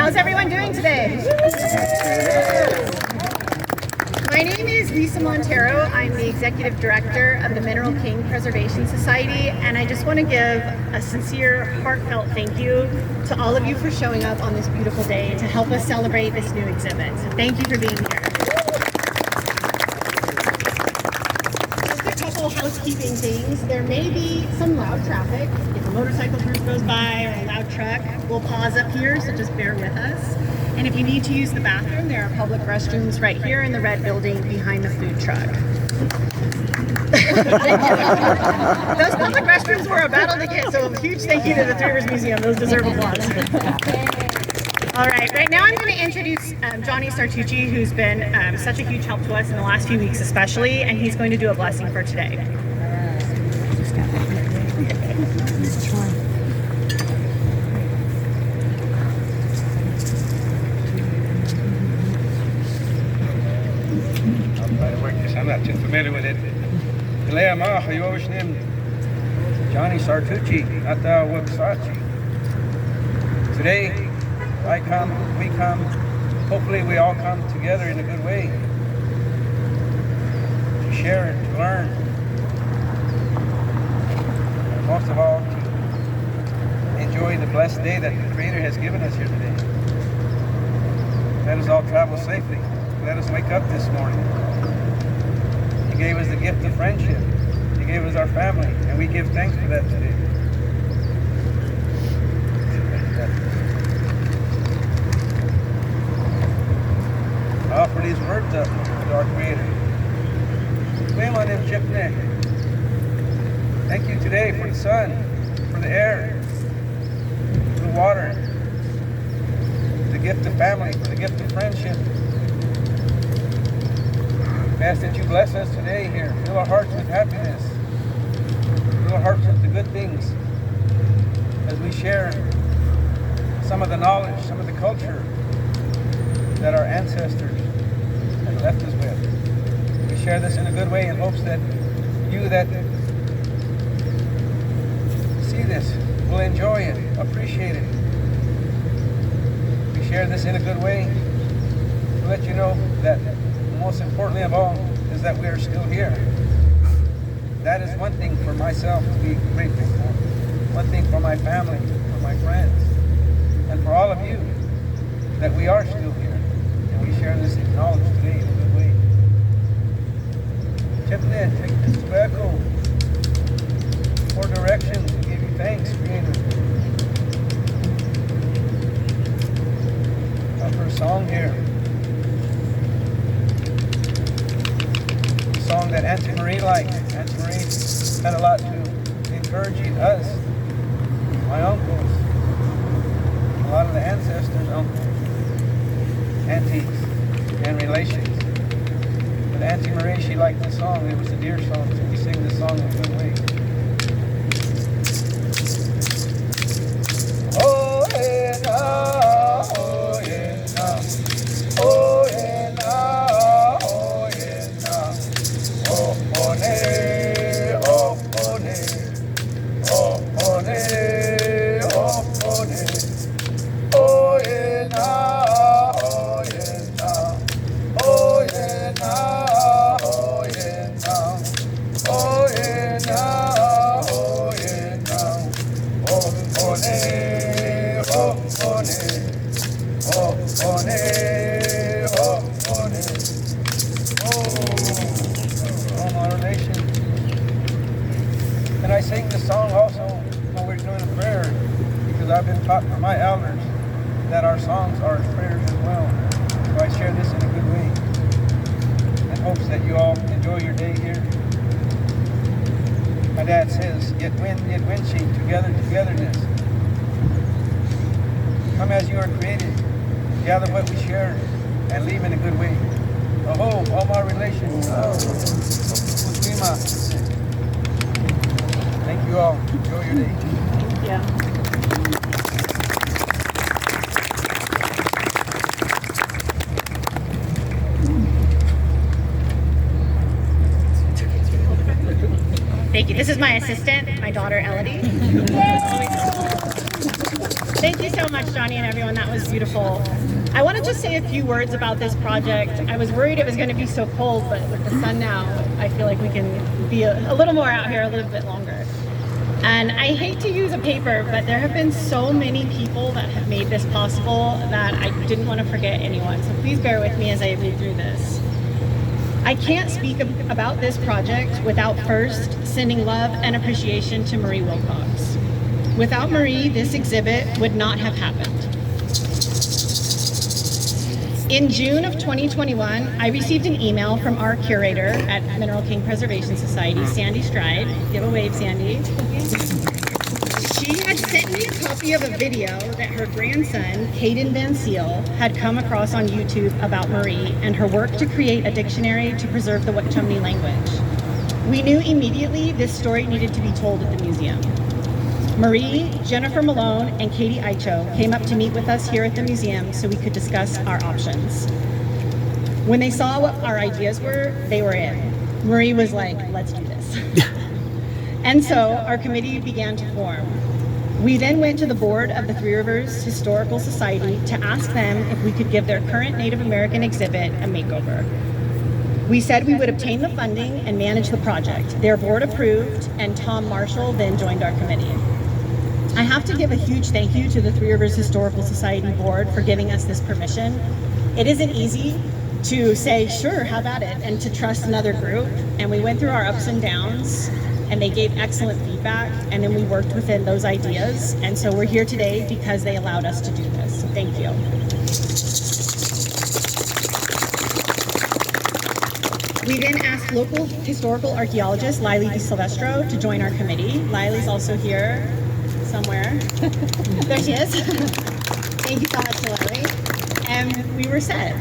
How's everyone doing today? My name is Lisa Montero. I'm the Executive Director of the Mineral King Preservation Society, and I just want to give a sincere, heartfelt thank you to all of you for showing up on this beautiful day to help us celebrate this new exhibit. So thank you for being here. Just a couple housekeeping things. There may be some loud traffic. If a motorcycle group goes by or a loud truck, we'll pause up here, so just bear with us. And if you need to use the bathroom, there are public restrooms right here in the red building behind the food truck. Those public restrooms were a battle to get, so a huge thank you to the Three Rivers Museum. Those deserve applause. All right now I'm going to introduce Johnny Sartucci, who's been such a huge help to us in the last few weeks especially, and he's going to do a blessing for today. I'm not too familiar with it. Johnny Sartucci, Ata Websachi. Today, I come, we come, hopefully we all come together in a good way to share and to learn. And most of all, to enjoy the blessed day that the Creator has given us here today. Let us all travel safely. Let us wake up this morning. He gave us the gift of friendship. He gave us our family, and we give thanks for that today. I offer these words up to our Creator. Thank you today for the sun, for the air, for the water, for the gift of family, for the gift of friendship. I ask that you bless us today here. Fill our hearts with happiness. Fill our hearts with the good things as we share some of the knowledge, some of the culture that our ancestors have left us with. We share this in a good way in hopes that you that see this will enjoy it, appreciate it. We share this in a good way to let you know that most importantly of all is that we are still here. That is one thing for myself to be grateful for. One thing for my family, for my friends, and for all of you, that we are still here. And we share this knowledge today in a good way. Chipnet, take this tobacco for directions and give you thanks, Creator. For a song here. Song that Auntie Marie liked. Auntie Marie had a lot to encourage us, my uncles, a lot of the ancestors, uncles, aunties, and relations. But Auntie Marie, she liked this song. It was a dear song, so we sing this song in a good way. Oh, yeah, no, oh, yeah, no. Oh, yeah, no, oh, yeah, no. Oh, oh, ne, oh, oh, ne. Oh, oh, ne, oh, oh, ne. Oh, yeah, no, oh, yeah, no. Oh, yeah, no, oh, yeah, no. Oh, yeah, no, oh, yeah, no. Oh, oh, ne, oh, oh, ne. Oh, oh, ne, oh, oh, ne. Oh, my nation. And I sing this song also when we're doing a prayer, because I've been taught from my elders that our songs are prayers as well. So I share this in a good way, in hopes that you all enjoy your day here. My dad says, yet win she, together, togetherness. Come as you are created, gather what we share, and leave in a good way. Oh, all my relations. Thank you all. Enjoy your day. Yeah. Thank you. This is my assistant, my daughter, Elodie. Thank you so so much, Johnny and everyone. That was beautiful. I want to just say a few words about this project. I was worried it was going to be so cold, but with the sun now, I feel like we can be a little more out here a little bit longer. And I hate to use a paper, but there have been so many people that have made this possible that I didn't want to forget anyone. So please bear with me as I read through this. I can't speak about this project without first sending love and appreciation to Marie Wilcox. Without Marie, this exhibit would not have happened. In June of 2021, I received an email from our curator at Mineral King Preservation Society, Sandy Stride. Give a wave, Sandy. She had sent me a copy of a video that her grandson, Caden Van Seal, had come across on YouTube about Marie and her work to create a dictionary to preserve the Wachumni language. We knew immediately this story needed to be told at the museum. Marie, Jennifer Malone, and Katie Aicho came up to meet with us here at the museum so we could discuss our options. When they saw what our ideas were, they were in. Marie was like, let's do this. And so our committee began to form. We then went to the board of the Three Rivers Historical Society to ask them if we could give their current Native American exhibit a makeover. We said we would obtain the funding and manage the project. Their board approved, and Tom Marshall then joined our committee. I have to give a huge thank you to the Three Rivers Historical Society board for giving us this permission. It isn't easy to say, sure, have at it, and to trust another group. And we went through our ups and downs, and they gave excellent feedback, and then we worked within those ideas. And so we're here today because they allowed us to do this. So thank you. We then asked local historical archaeologist Lily DiSilvestro to join our committee. Lily's also here somewhere. There she is. Thank you so much to Lily. And we were set.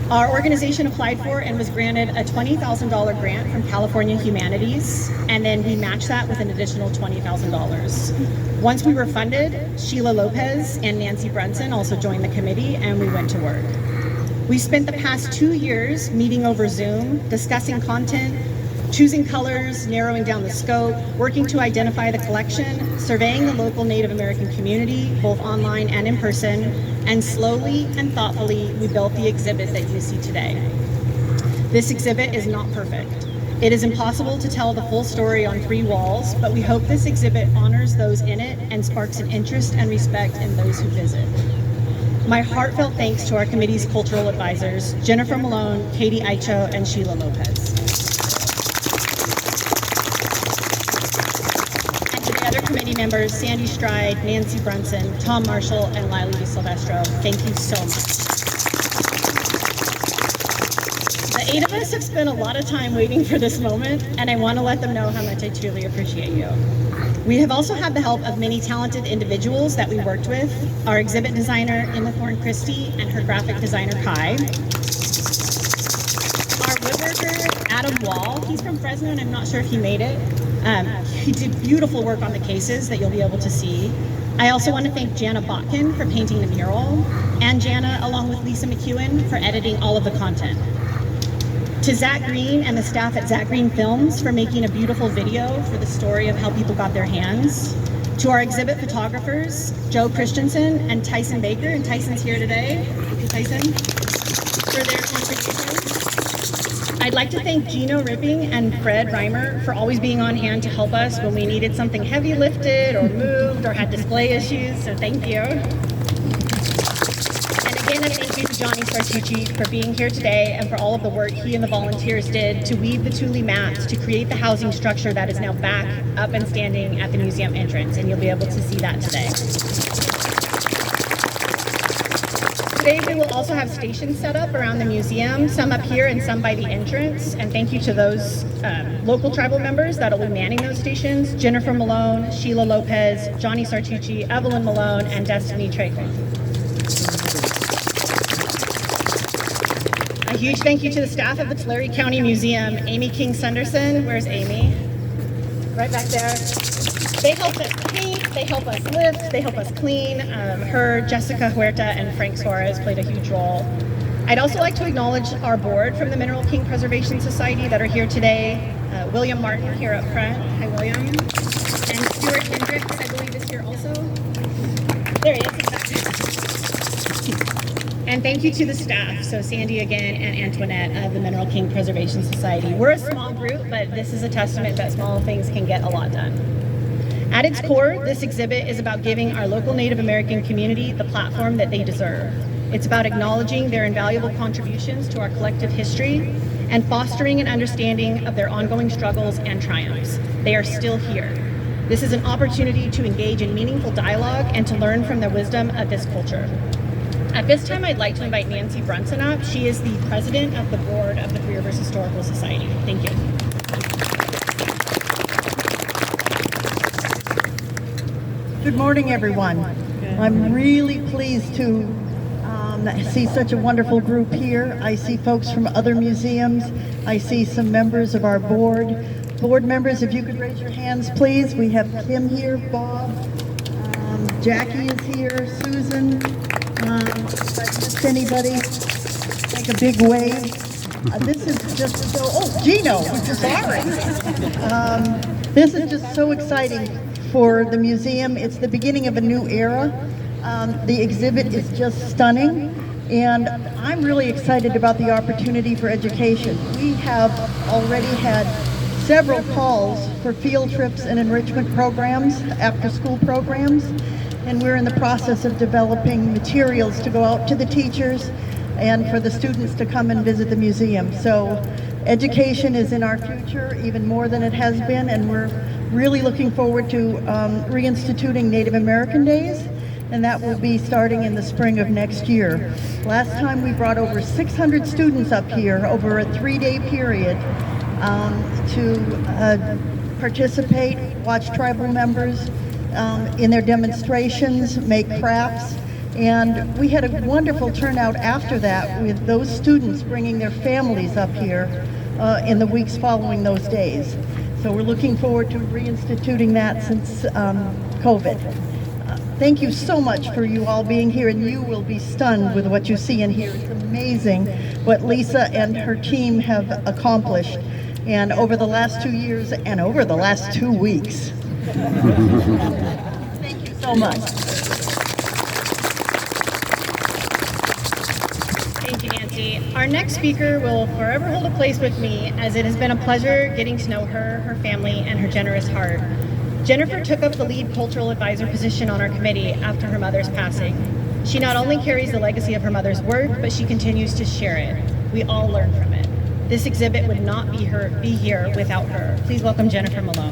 Our organization applied for and was granted a $20,000 grant from California Humanities, and then we matched that with an additional $20,000. Once we were funded, Sheila Lopez and Nancy Brunson also joined the committee, and we went to work. We spent the past 2 years meeting over Zoom, discussing content, choosing colors, narrowing down the scope, working to identify the collection, surveying the local Native American community, both online and in person, and slowly and thoughtfully, we built the exhibit that you see today. This exhibit is not perfect. It is impossible to tell the full story on 3 walls, but we hope this exhibit honors those in it and sparks an interest and respect in those who visit. My heartfelt thanks to our committee's cultural advisors, Jennifer Malone, Katie Aicho, and Sheila Lopez. And to the other committee members, Sandy Stride, Nancy Brunson, Tom Marshall, and Lily DiSilvestro, thank you so much. The 8 of us have spent a lot of time waiting for this moment, and I want to let them know how much I truly appreciate you. We have also had the help of many talented individuals that we worked with, our exhibit designer, Emma Thorne Christie, and her graphic designer, Kai. Our woodworker, Adam Wall, he's from Fresno, and I'm not sure if he made it. He did beautiful work on the cases that you'll be able to see. I also want to thank Jana Botkin for painting the mural, and Jana, along with Lisa McEwen, for editing all of the content. To Zach Green and the staff at Zach Green Films for making a beautiful video for the story of how people got their hands. To our exhibit photographers, Joe Christensen and Tyson Baker, and Tyson's here today. Thank you, Tyson, for their contributions. I'd like to thank Gino Ripping and Fred Reimer for always being on hand to help us when we needed something heavy lifted or moved or had display issues, so thank you. Again, a thank you to Johnny Sartucci for being here today and for all of the work he and the volunteers did to weave the Thule mats to create the housing structure that is now back up and standing at the museum entrance, and you'll be able to see that today. Today we will also have stations set up around the museum, some up here and some by the entrance, and thank you to those local tribal members that will be manning those stations: Jennifer Malone, Sheila Lopez, Johnny Sartucci, Evelyn Malone, and Destiny Traycon. A huge thank you to the staff of the Tulare County Museum. Amy King Sunderson, where's Amy? Right back there. They help us paint, they help us lift, they help us clean. Her, Jessica Huerta, and Frank Suarez played a huge role. I'd also like to acknowledge our board from the Mineral King Preservation Society that are here today. William Martin here up front. Hi, William. And Stuart Hendricks, I believe, is here also. There he is. And thank you to the staff, so Sandy again and Antoinette of the Mineral King Preservation Society. We're a small group, but this is a testament that small things can get a lot done. At its core, this exhibit is about giving our local Native American community the platform that they deserve. It's about acknowledging their invaluable contributions to our collective history and fostering an understanding of their ongoing struggles and triumphs. They are still here. This is an opportunity to engage in meaningful dialogue and to learn from the wisdom of this culture. At this time, I'd like to invite Nancy Brunson up. She is the president of the board of the Three Rivers Historical Society. Thank you. Good morning, everyone. I'm really pleased to see such a wonderful group here. I see folks from other museums. I see some members of our board. Board members, if you could raise your hands, please. We have Kim here, Bob, Jackie is here, Susan. If I missed anybody, make a big wave. This is just so, oh, Gino, sorry. This is just so exciting for the museum. It's the beginning of a new era. The exhibit is just stunning, and I'm really excited about the opportunity for education. We have already had several calls for field trips and enrichment programs, after-school programs, and we're in the process of developing materials to go out to the teachers and for the students to come and visit the museum. So education is in our future even more than it has been, and we're really looking forward to reinstituting Native American Days, and that will be starting in the spring of next year. Last time we brought over 600 students up here over a 3-day period to participate, watch tribal members in their demonstrations, make crafts, and we had a wonderful turnout after that with those students bringing their families up here in the weeks following those days. So we're looking forward to reinstituting that since COVID. Thank you so much for you all being here, and you will be stunned with what you see and hear. It's amazing what Lisa and her team have accomplished, and over the last 2 years and over the last 2 weeks. Thank you so much. Thank you, Nancy. Our next speaker will forever hold a place with me, as it has been a pleasure getting to know her, her family, and her generous heart. Jennifer took up the lead cultural advisor position on our committee after her mother's passing. She not only carries the legacy of her mother's work, but she continues to share it. We all learn from it. This exhibit would not be here without her. Please welcome Jennifer Malone.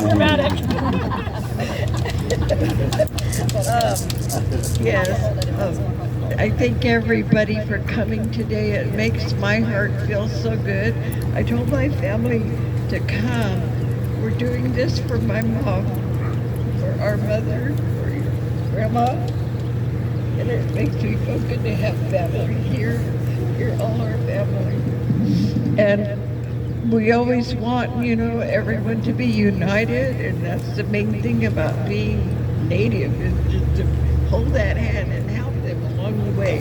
Dramatic. Yes. I thank everybody for coming today. It makes my heart feel so good. I told my family to come. We're doing this for my mom, for our mother, for your grandma, and it makes me feel good to have family here. You're all our family. And we always want, everyone to be united, and that's the main thing about being Native, is just to hold that hand and help them along the way,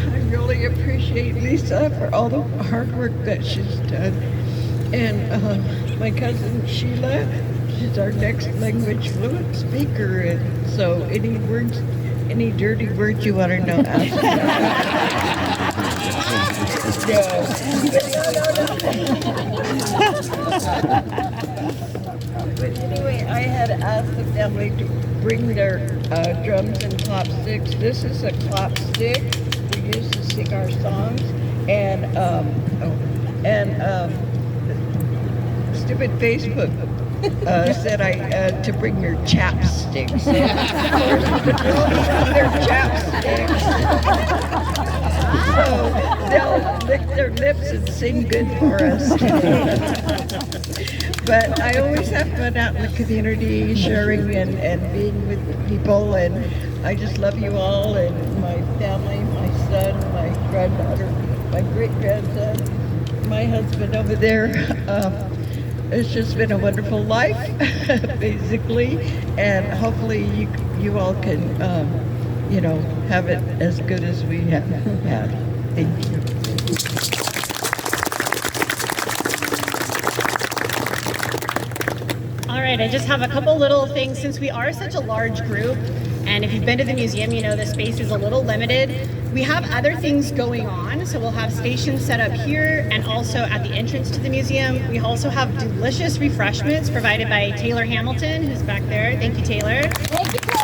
I really appreciate Lisa for all the hard work that she's done. And my cousin Sheila, she's our next language fluent speaker, and so any dirty words you want to know, ask her. But anyway, I had asked the family to bring their drums and clapsticks. This is a clapstick we use to sing our songs, and stupid Facebook said to bring your chapsticks. So, of course, the girls have their chapsticks. So they'll lick their lips and sing good for us today. But I always have fun out in the community, sharing and being with people, and I just love you all, and my family, my son, my granddaughter, my great-grandson, my husband over there. It's just been a wonderful life, basically, and hopefully you all can, have it as good as we have had. Thank you. right, I just have a couple little things since we are such a large group. And if you've been to the museum, you know the space is a little limited. We have other things going on, so we'll have stations set up here and also at the entrance to the museum. We also have delicious refreshments provided by Taylor Hamilton, who's back there. Thank you, Taylor. Thank you, Taylor.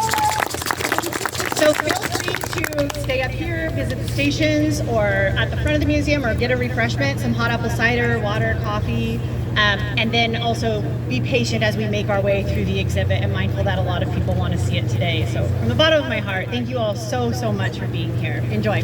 So feel free to stay up here, visit the stations, or at the front of the museum, or get a refreshment, some hot apple cider, water, coffee. And then also be patient as we make our way through the exhibit, and mindful that a lot of people want to see it today. So from the bottom of my heart, thank you all so much for being here. Enjoy.